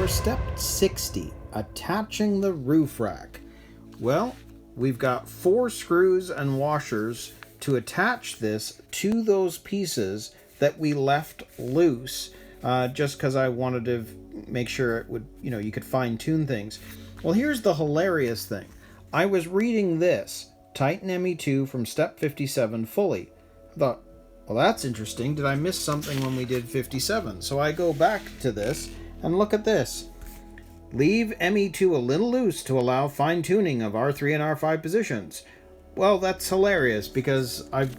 for step 60, attaching the roof rack. Well, we've got 4 screws and washers to attach this to those pieces that we left loose, just because I wanted to make sure it would, you could fine tune things. Well, here's the hilarious thing. I was reading this, Tighten ME2 from step 57 fully. I thought, well, that's interesting. Did I miss something when we did 57? So I go back to this and look at this. Leave ME2 a little loose to allow fine-tuning of R3 and R5 positions. Well, that's hilarious because I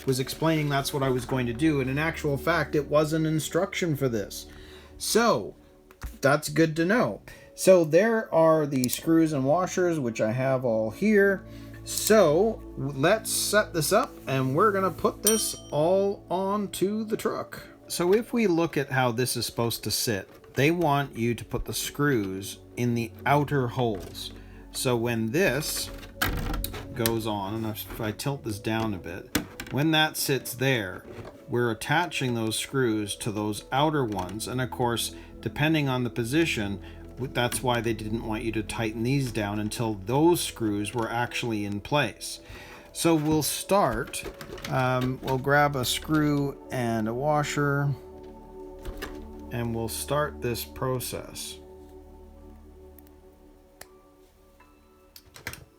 was explaining that's what I was going to do, and in actual fact, it was an instruction for this. So, that's good to know. So there are the screws and washers, which I have all here. So let's set this up and we're going to put this all onto the truck. So if we look at how this is supposed to sit, they want you to put the screws in the outer holes. So when this goes on, and if I tilt this down a bit, when that sits there, we're attaching those screws to those outer ones. And of course, depending on the position, that's why they didn't want you to tighten these down until those screws were actually in place. So we'll start, we'll grab a screw and a washer, and we'll start this process.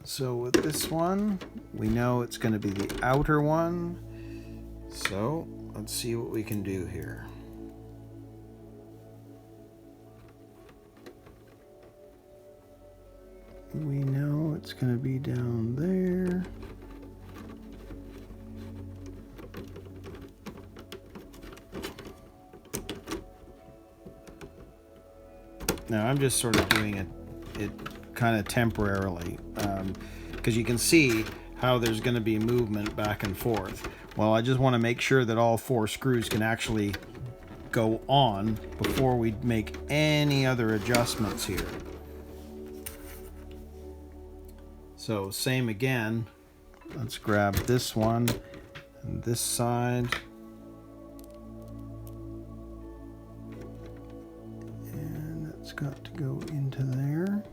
So with this one, we know it's going to be the outer one. So let's see what we can do here. We know it's going to be down there. Now I'm just sort of doing it kind of temporarily, because you can see how there's going to be movement back and forth. Well, I just want to make sure that all 4 screws can actually go on before we make any other adjustments here. So same again, let's grab this one and this side. And it's got to go into there.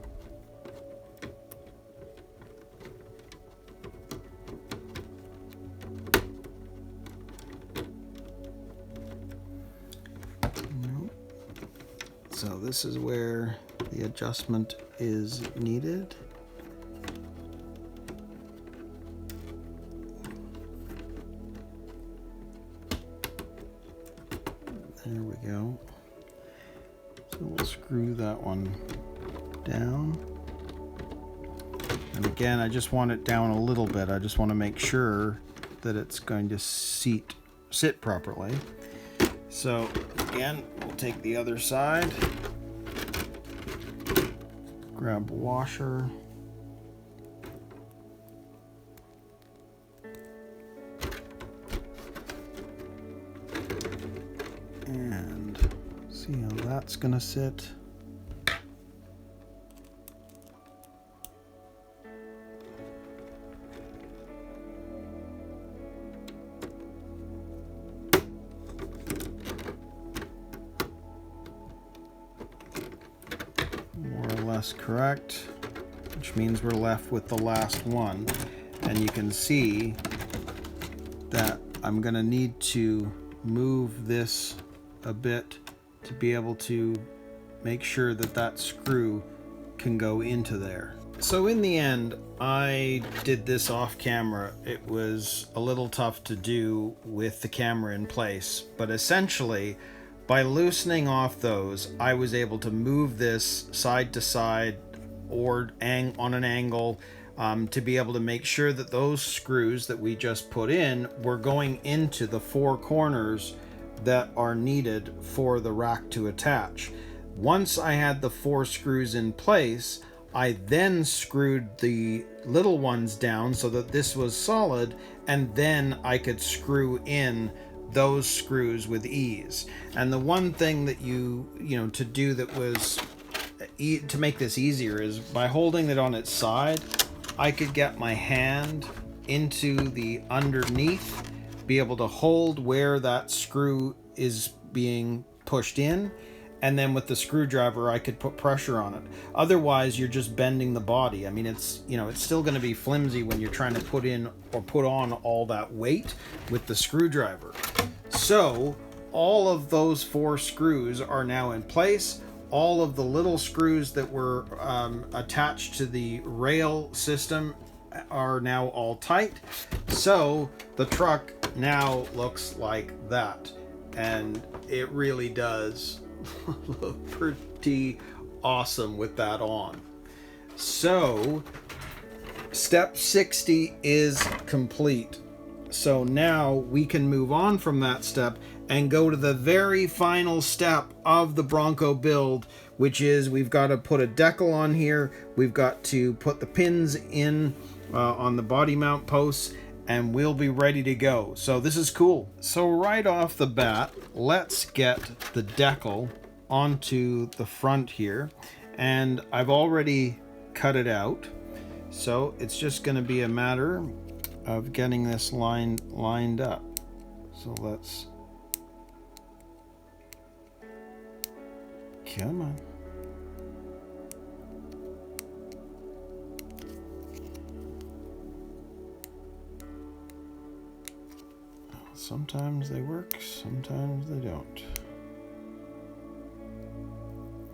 Nope. So this is where the adjustment is needed. There we go. So we'll screw that one down. And again, I just want it down a little bit. I just want to make sure that it's going to sit properly. So again, we'll take the other side, grab a washer, and see how that's gonna sit. More or less correct, which means we're left with the last one. And you can see that I'm gonna need to move this a bit to be able to make sure that that screw can go into there. So in the end, I did this off camera. It was a little tough to do with the camera in place, but essentially by loosening off those, I was able to move this side to side or on an angle to be able to make sure that those screws that we just put in were going into the 4 corners that are needed for the rack to attach. Once I had the 4 screws in place, I then screwed the little ones down so that this was solid, and then I could screw in those screws with ease. And the one thing that to do that was to make this easier is by holding it on its side, I could get my hand into the underneath, be able to hold where that screw is being pushed in, and then with the screwdriver I could put pressure on it. Otherwise you're just bending the body. I mean, it's, you know, it's still going to be flimsy when you're trying to put in or put on all that weight with the screwdriver. So all of those 4 screws are now in place. All of the little screws that were attached to the rail system are now all tight. So the truck now looks like that, and it really does look pretty awesome with that on. So step 60 is complete. So now we can move on from that step and go to the very final step of the Bronco build, which is we've got to put a decal on here. We've got to put the pins in on the body mount posts, and we'll be ready to go. So this is cool. So right off the bat, let's get the decal onto the front here, and I've already cut it out. So it's just going to be a matter of getting this lined up. So let's, come on. Sometimes they work, sometimes they don't.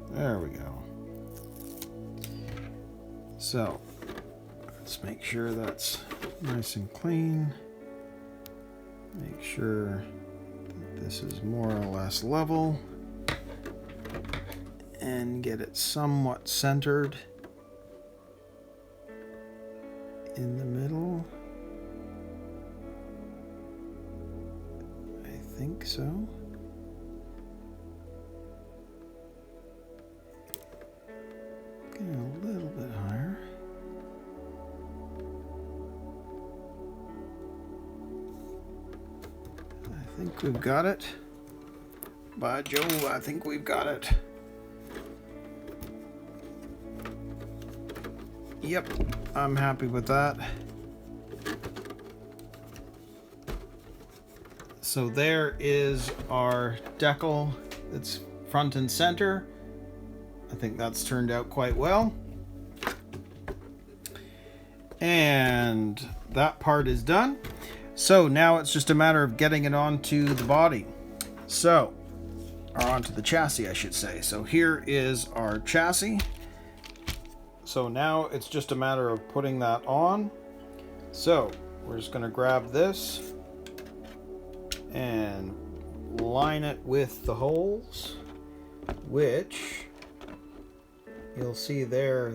There we go. So let's make sure that's nice and clean. Make sure that this is more or less level, and get it somewhat centered in the middle. I think so. Get a little bit higher. I think we've got it. By Jove, I think we've got it. Yep, I'm happy with that. So there is our decal. It's front and center. I think that's turned out quite well. And that part is done. So now it's just a matter of getting it onto the body. So, or onto the chassis, I should say. So here is our chassis. So now it's just a matter of putting that on. So we're just going to grab this and line it with the holes, which you'll see there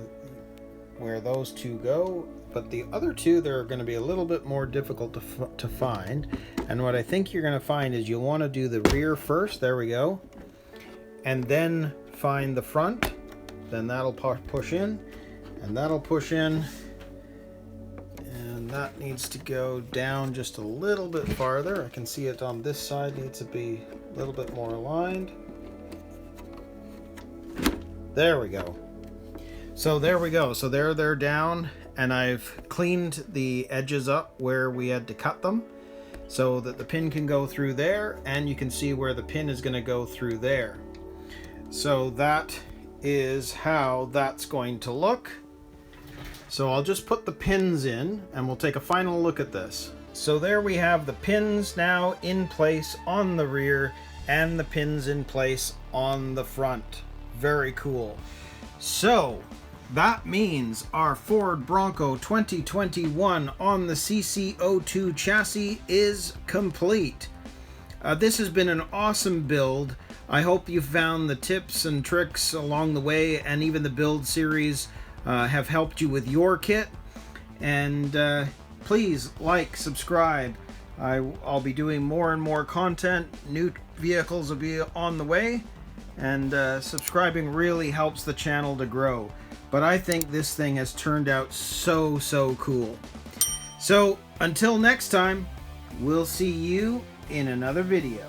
where those two go, but the other two, they're going to be a little bit more difficult to find. And what I think you're going to find is you'll want to do the rear first, there we go, and then find the front. Then that'll push in, and that'll push in, and that needs to go down just a little bit farther. I can see it on this side needs to be a little bit more aligned. There we go. So there we go. So they're down, and I've cleaned the edges up where we had to cut them so that the pin can go through there, and you can see where the pin is going to go through there. So that is how that's going to look. So I'll just put the pins in and we'll take a final look at this. So there we have the pins now in place on the rear and the pins in place on the front. Very cool. So that means our Ford Bronco 2021 on the CC02 chassis is complete. This has been an awesome build. I hope you found the tips and tricks along the way, and even the build series have helped you with your kit. And please like, subscribe. I'll be doing more and more content. New vehicles will be on the way, and subscribing really helps the channel to grow. But I think this thing has turned out so cool. So until next time, we'll see you in another video.